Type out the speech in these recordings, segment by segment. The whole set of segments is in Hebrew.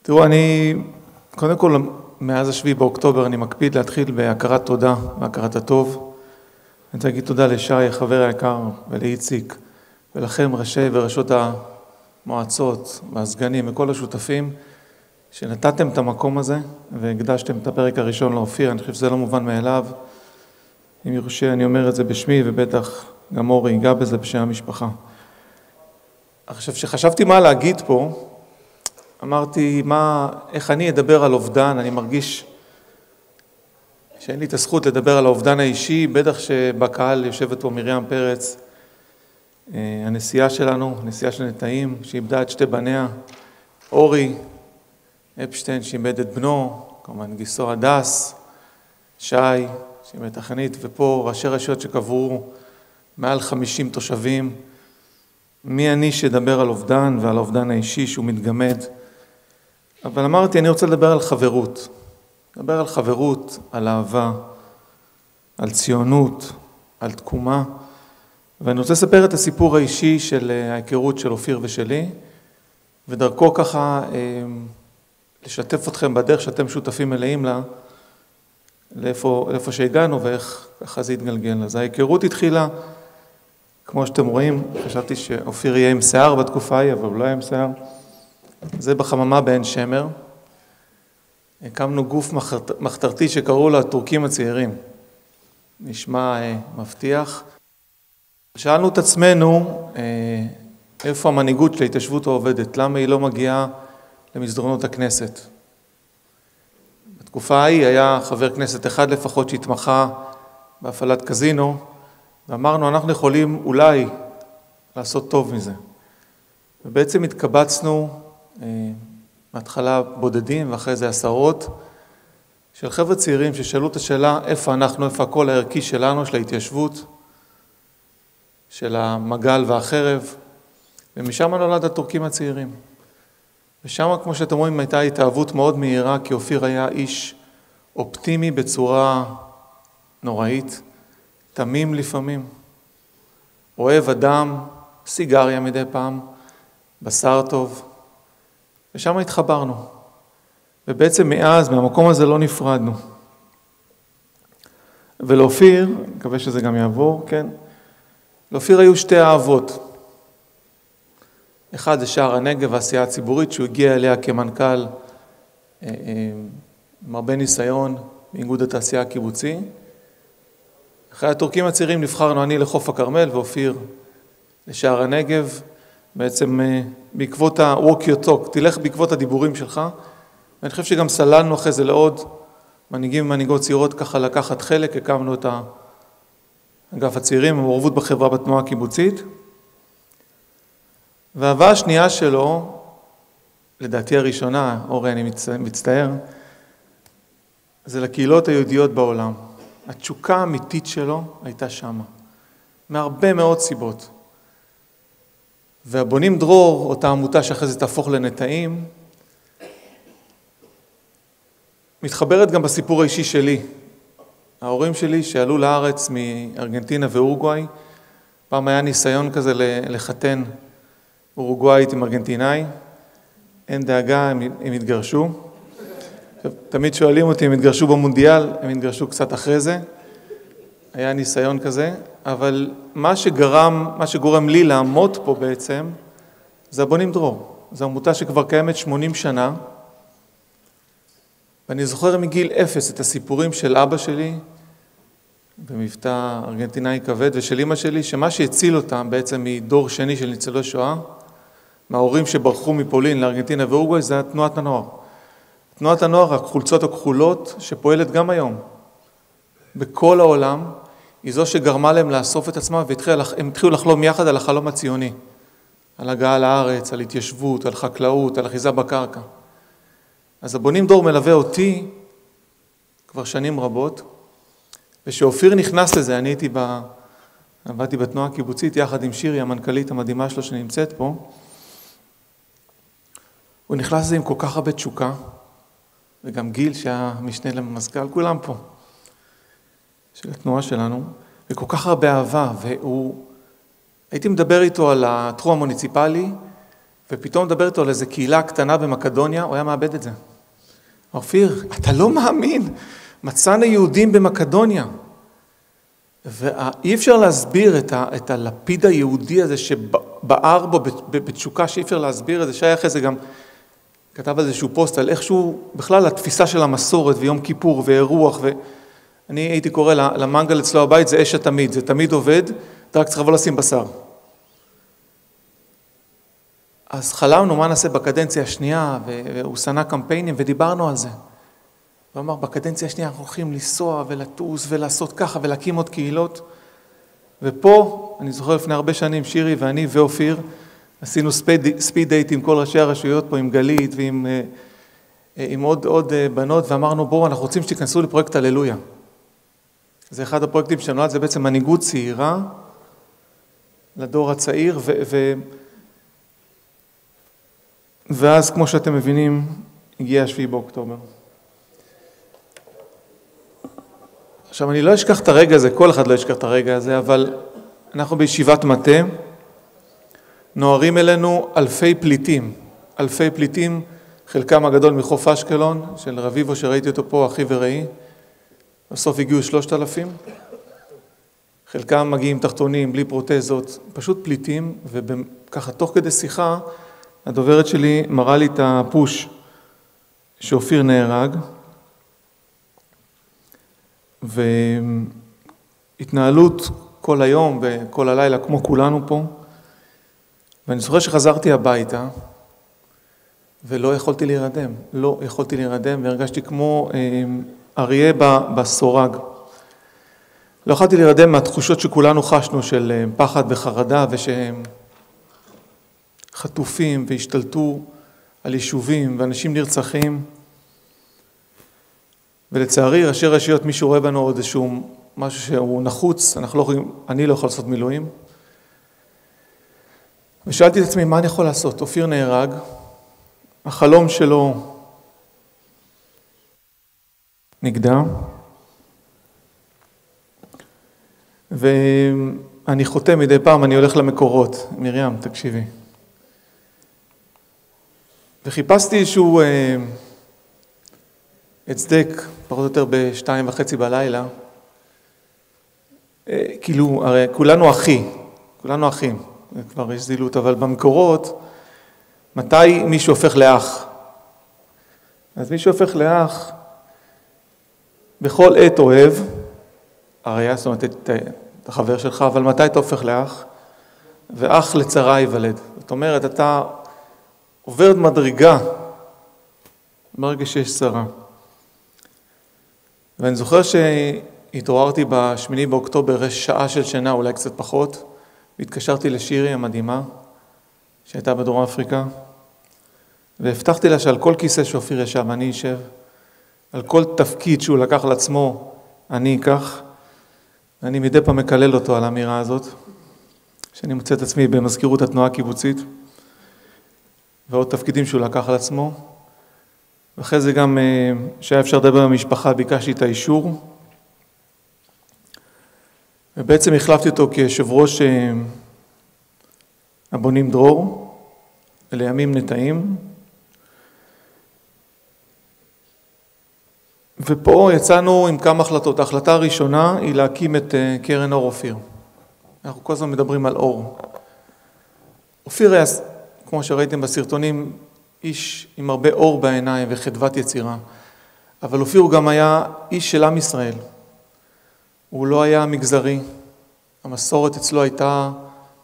תראו, קודם כל, מאז 7 באוקטובר אני מקפיד להתחיל בהכרת תודה, בהכרת הטוב. אני רוצה להגיד תודה לשי, החבר היקר, ולאיציק, ולכם, ראשי וראשות המועצות, והסגנים, וכל השותפים, שנתתם את המקום הזה, והקדשתם את הפרק הראשון לאופיר. אני חושב שזה לא מובן מאליו. אם יורשה, אני אומר את זה בשמי, ובטח גם אורי ייגע בזה בשם המשפחה. עכשיו, שחשבתי מה להגיד פה, אמרתי, איך אני אדבר על אובדן. אני מרגיש שאין לי את הזכות לדבר על האובדן האישי, בטח שבקהל יושבת פה מרים פרץ, הנשיאה שלנו, הנשיאה של נטעים, שאיבדה את 2 בניה, אורי אפשטיין, שאיבד את בנו, כמובן גיסו הדס, שי, שאיבד את החנית, ופה ראשי רשויות שקברו מעל 50 תושבים. מי אני שדבר על אובדן ועל האובדן האישי שהוא מתגמד? אבל אמרתי, אני רוצה לדבר על חברות. לדבר על חברות, על אהבה, על ציונות, על תקומה. ואני רוצה לספר את הסיפור האישי של ההיכרות של אופיר ושלי, ודרכו ככה לשתף אתכם בדרך שאתם שותפים מלאים לה, לאיפה שהגענו ואיך ככה זה התגלגל. אז ההיכרות התחילה, כמו שאתם רואים, חשבתי שאופיר יהיה עם שיער בתקופה ההיא, אבל הוא לא היה עם שיער. זה בחממה בעין שמר. הקמנו גוף מחתרתי שקראו לה הטורקים הצעירים. נשמע מבטיח. שאלנו את עצמנו איפה המנהיגות של ההתיישבות העובדת, למה היא לא מגיעה למסדרונות הכנסת. בתקופה ההיא היה חבר כנסת אחד לפחות שהתמחה בהפעלת קזינו, ואמרנו אנחנו יכולים אולי לעשות טוב מזה. ובעצם התקבצנו מההתחלה בודדים ואחרי זה עשרות של חבר'ה צעירים ששאלו את השאלה איפה אנחנו, איפה הקול הערכי שלנו, של ההתיישבות, של המגל והחרב, ומשם נולד הטורקים הצעירים. ושם, כמו שאתם רואים, הייתה התאהבות מאוד מהירה, כי אופיר היה איש אופטימי בצורה נוראית, תמים לפעמים, אוהב אדם, סיגריה מדי פעם, בשר טוב, ושם התחברנו. ובעצם מאז, מהמקום הזה לא נפרדנו. ולאופיר, אני מקווה שזה גם יעבור, כן? לאופיר היו 2 אהבות. אחד זה שער הנגב, העשייה הציבורית, שהוא הגיע אליה כמנכ"ל עם הרבה ניסיון באיגוד התעשייה הקיבוצי. אחרי הטורקים הצעירים נבחרנו אני לחוף הכרמל ואופיר לשער הנגב. בעצם בעקבות ה-walk your talk, תלך בעקבות הדיבורים שלך. ואני חושב שגם סללנו אחרי זה לעוד מנהיגים ומנהיגות צעירות ככה לקחת חלק, הקמנו את אגף הצעירים, המעורבות בחברה בתנועה הקיבוצית. והאהבה השנייה שלו, לדעתי הראשונה, אורי אני מצטער, זה לקהילות היהודיות בעולם. התשוקה האמיתית שלו הייתה שמה, מהרבה מאוד סיבות. והבונים דרור, אותה עמותה שאחרי זה תהפוך לנטעים, מתחברת גם בסיפור האישי שלי. ההורים שלי שעלו לארץ מארגנטינה ואורוגוואי, פעם היה ניסיון כזה לחתן אורוגוואית עם ארגנטינאי, אין דאגה, הם התגרשו. תמיד שואלים אותי, הם התגרשו במונדיאל, הם התגרשו קצת אחרי זה. היה ניסיון כזה, אבל מה שגורם לי לעמוד פה בעצם, זה הבונים דרור. זו עמותה שכבר קיימת 80 שנה, ואני זוכר מגיל 0 את הסיפורים של אבא שלי, במבטא ארגנטינאי כבד, ושל אמא שלי, שמה שהציל אותם בעצם מדור שני של ניצולי שואה, מההורים שברחו מפולין לארגנטינה ואורוגוואי, זה תנועת הנוער. תנועת הנוער, החולצות הכחולות, שפועלת גם היום. בכל העולם, היא זו שגרמה להם לאסוף את עצמם, והם התחילו לחלום יחד על החלום הציוני. על הגעה לארץ, על התיישבות, על חקלאות, על אחיזה בקרקע. אז הבונים דרור מלווה אותי כבר שנים רבות, ושאופיר נכנס לזה, אני עבדתי בתנועה הקיבוצית יחד עם שירי, המנכ"לית המדהימה שלו שנמצאת פה. הוא נכנס לזה עם כל כך הרבה תשוקה, וגם גיל שהיה משנה למזכ"ל, כולם פה, של התנועה שלנו, וכל כך הרבה אהבה, הייתי מדבר איתו על התחום המוניציפלי, ופתאום מדבר איתו על איזו קהילה קטנה במקדוניה, הוא היה מאבד את זה. אופיר, אתה לא מאמין, מצאנו יהודים במקדוניה. ואי אפשר להסביר את הלפיד היהודי הזה שבער בו בתשוקה, שאי אפשר להסביר את זה. שי אחרי זה גם כתב על איזשהו פוסט על איכשהו, בכלל התפיסה של המסורת ויום כיפור ואירוח, ואני הייתי קורא למנגל אצלו הבית, זה אש התמיד, זה תמיד עובד, אתה רק צריך לבוא לשים בשר. אז חלמנו מה נעשה בקדנציה השנייה, והוא סנה קמפיינים ודיברנו על זה. הוא אמר, בקדנציה השנייה אנחנו הולכים לנסוע ולטוס ולעשות ככה ולהקים עוד קהילות. ופה, אני זוכר לפני הרבה שנים, שירי ואני ואופיר, עשינו ספיד דייט עם כל ראשי הרשויות פה, עם גלית ועם עוד בנות, ואמרנו, בואו, אנחנו רוצים שתיכנסו לפרויקט הללויה. זה אחד הפרויקטים שנולד, זה בעצם מנהיגות צעירה לדור הצעיר, ואז, כמו שאתם מבינים, הגיע 7 באוקטובר. עכשיו, אני לא אשכח את הרגע הזה, כל אחד לא ישכח את הרגע הזה, אבל אנחנו בישיבת מטה, נוערים אלינו אלפי פליטים, חלקם הגדול מחוף אשקלון, של רביבו שראיתי אותו פה, אחי ורעי, בסוף הגיעו 3,000, חלקם מגיעים תחתונים, בלי פרוטזות, פשוט פליטים, וככה תוך כדי שיחה, הדוברת שלי מראה לי את הפוש שאופיר נהרג, והתנהלות כל היום וכל הלילה כמו כולנו פה, ואני זוכר שחזרתי הביתה ולא יכולתי להירדם, והרגשתי כמו אריה בסורג. לא יכולתי להירדם מהתחושות שכולנו חשנו של פחד וחרדה, ושהם חטופים והשתלטו על יישובים ואנשים נרצחים. ולצערי, ראשי רשויות, מישהו רואה בנו עוד איזשהו משהו שהוא נחוץ, אני לא יכול לעשות מילואים. ושאלתי את עצמי, מה אני יכול לעשות? אופיר נהרג, החלום שלו נגדע, ואני חותם מדי פעם, אני הולך למקורות. מרים, תקשיבי. וחיפשתי איזשהו הצדק, פחות או יותר ב2:30 בלילה, כאילו, הרי כולנו אחים, כבר יש זילות, אבל במקורות, מתי מישהו הופך לאח? אז מישהו הופך לאח, בכל עת אוהב, הרי זאת אומרת, את החבר שלך, אבל מתי אתה הופך לאח? ואח לצרה ייוולד. זאת אומרת, אתה עובר מדרגה, ברגע שיש צרה. ואני זוכר שהתעוררתי ב8 באוקטובר, שעה של שינה, אולי קצת פחות, והתקשרתי לשירי המדהימה, שהייתה בדרום אפריקה, והבטחתי לה שעל כל כיסא שאופיר ישב, אני אשב, על כל תפקיד שהוא לקח לעצמו, אני אקח, ואני מדי פעם מקלל אותו על האמירה הזאת, שאני מוצא את עצמי במזכירות התנועה הקיבוצית, ועוד תפקידים שהוא לקח על עצמו, ואחרי זה גם שהיה אפשר לדבר במשפחה, ביקשתי את האישור, ובעצם החלפתי אותו כיושב ראש הבונים דרור, לימים נטעים, ופה יצאנו עם כמה החלטות. ההחלטה הראשונה היא להקים את קרן אור אופיר. אנחנו כל הזמן מדברים על אור. אופיר היה, כמו שראיתם בסרטונים, איש עם הרבה אור בעיניים וחדוות יצירה. אבל אופיר הוא גם היה איש של עם ישראל. הוא לא היה מגזרי. המסורת אצלו הייתה,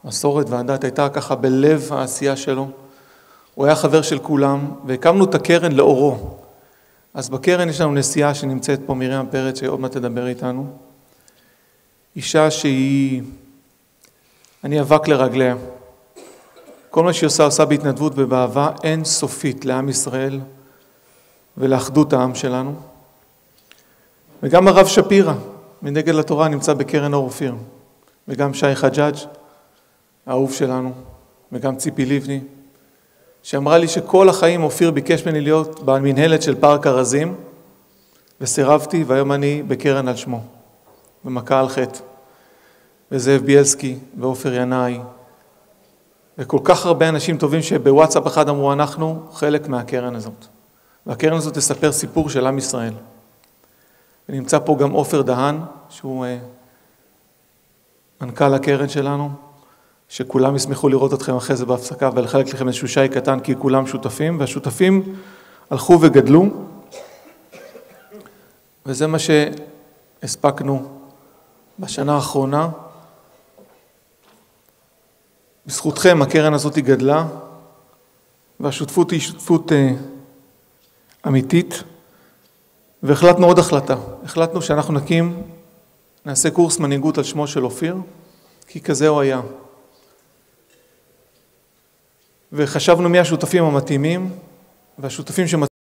מסורת והדת הייתה ככה בלב העשייה שלו. הוא היה חבר של כולם, והקמנו את הקרן לאורו. אז בקרן יש לנו נשיאה שנמצאת פה, מרים פרץ, שעוד מעט תדבר איתנו. אישה שהיא, אני אבק לרגליה. כל מה שהיא עושה בהתנדבות ובאהבה אין סופית לעם ישראל ולאחדות העם שלנו. וגם הרב שפירא, מנגד לתורה, נמצא בקרן אור אופיר. וגם שי חג'אג', האהוב שלנו, וגם ציפי לבני, שאמרה לי שכל החיים אופיר ביקש ממני להיות במנהלת של פארק ארזים, וסירבתי, והיום אני בקרן על שמו, במכה על חטא. וזאב ביאלסקי, ואופר ינאי, וכל כך הרבה אנשים טובים שבוואטסאפ אחד אמרו, אנחנו חלק מהקרן הזאת. והקרן הזאת תספר סיפור של עם ישראל. ונמצא פה גם עופר דהן, שהוא מנכ"ל הקרן שלנו, שכולם ישמחו לראות אתכם אחרי זה בהפסקה, ולחלק לכם איזשהו שי קטן, כי כולם שותפים, והשותפים הלכו וגדלו, וזה מה שהספקנו בשנה האחרונה. בזכותכם הקרן הזאת גדלה, והשותפות היא שותפות אמיתית, והחלטנו עוד החלטה. החלטנו שאנחנו נעשה קורס מנהיגות על שמו של אופיר, כי כזה הוא היה. וחשבנו מי השותפים המתאימים, והשותפים